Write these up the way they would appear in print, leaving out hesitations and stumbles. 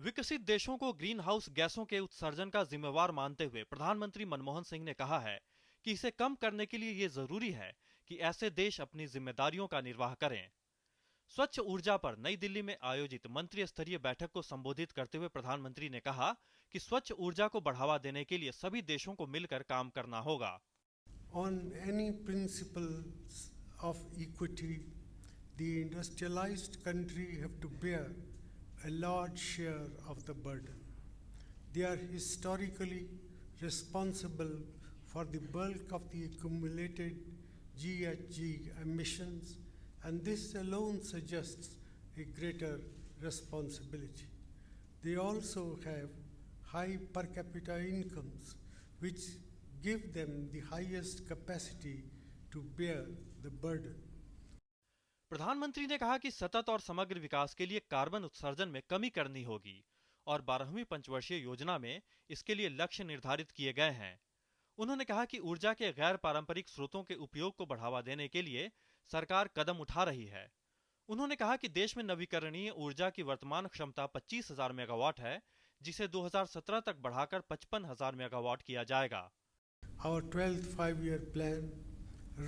विकसित देशों को ग्रीन हाउस गैसों के उत्सर्जन का जिम्मेवार मानते हुए प्रधानमंत्री मनमोहन सिंह ने कहा है कि इसे कम करने के लिए ये जरूरी है कि ऐसे देश अपनी जिम्मेदारियों का निर्वाह करें। स्वच्छ ऊर्जा पर नई दिल्ली में आयोजित मंत्री स्तरीय बैठक को संबोधित करते हुए प्रधानमंत्री ने कहा कि स्वच्छ ऊर्जा को बढ़ावा देने के लिए सभी देशों को मिलकर काम करना होगा। On any principles of equity, the industrialized country have to bear a large share of the burden. They are historically responsible for the bulk of the accumulated GHG emissions, and this alone suggests a greater responsibility. They also have high per capita incomes, which give them the highest capacity to bear the burden. प्रधानमंत्री ने कहा कि सतत और समग्र विकास के लिए carbon उत्सर्जन में कमी करनी होगी और 12वीं पंचवर्षीय योजना में इसके लिए लक्ष्य निर्धारित किए गए हैं। उन्होंने कहा कि ऊर्जा के गैर पारंपरिक स्रोतों के उपयोग को बढ़ावा देने के लिए सरकार कदम उठा रही है। उन्होंने कहा कि देश में नवीकरणीय ऊर्जा की वर्तमान क्षमता 25,000 मेगावाट है, जिसे 2017 तक बढ़ाकर 55,000 मेगावाट किया जाएगा। Our 12th five-year plan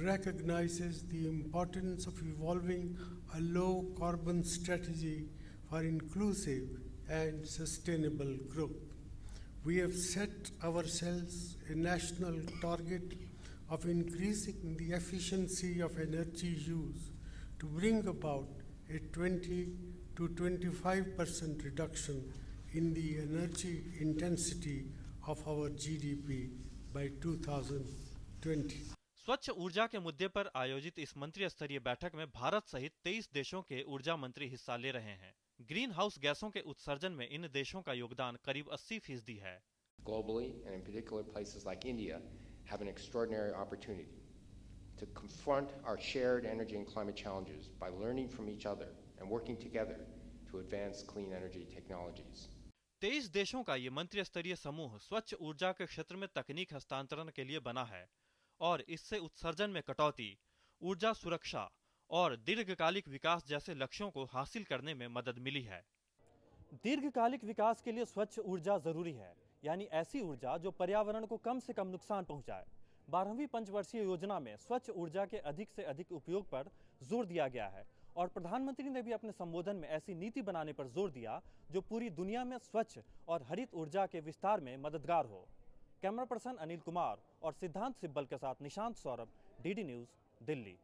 recognizes the importance of evolving a low-carbon strategy for inclusive and sustainable growth. We have set ourselves a national target of increasing the efficiency of energy use to bring about a 20 to 25% reduction in the energy intensity of our GDP by 2020. स्वच्छ ऊर्जा के मुद्दे पर आयोजित इस मंत्री स्तरीय बैठक में भारत सहित 23 देशों के ऊर्जा मंत्री हिस्सा ले रहे हैं। ग्रीन हाउस गैसों के उत्सर्जन में इन देशों का योगदान करीब 80% है। Globally, and in particular places like India, have an extraordinary opportunity to confront our shared energy and climate challenges by learning from each other and working together to advance clean energy technologies. 23 देशों का ये मंत्री स्तरीय समूह स्वच्छ ऊर्जा के क्षेत्र में तकनीक हस्तांतरण के लिए बना है और इससे उत्सर्जन में कटौती, ऊर्जा सुरक्षा और दीर्घकालिक विकास जैसे लक्ष्यों को हासिल करने में मदद मिली है। दीर्घकालिक विकास के लिए स्वच्छ ऊर्जा जरूरी है, यानी ऐसी ऊर्जा जो पर्यावरण को कम से कम नुकसान पहुंचाए। 12वीं पंचवर्षीय योजना में स्वच्छ ऊर्जा के अधिक से अधिक उपयोग पर जोर दिया गया है और प्रधानमंत्री ने भी अपने संबोधन में ऐसी नीति बनाने पर जोर दिया जो पूरी दुनिया में स्वच्छ और हरित ऊर्जा के विस्तार में मददगार हो। कैमरा पर्सन अनिल कुमार और सिद्धांत सिब्बल के साथ निशांत सौरभ, डीडी न्यूज, दिल्ली।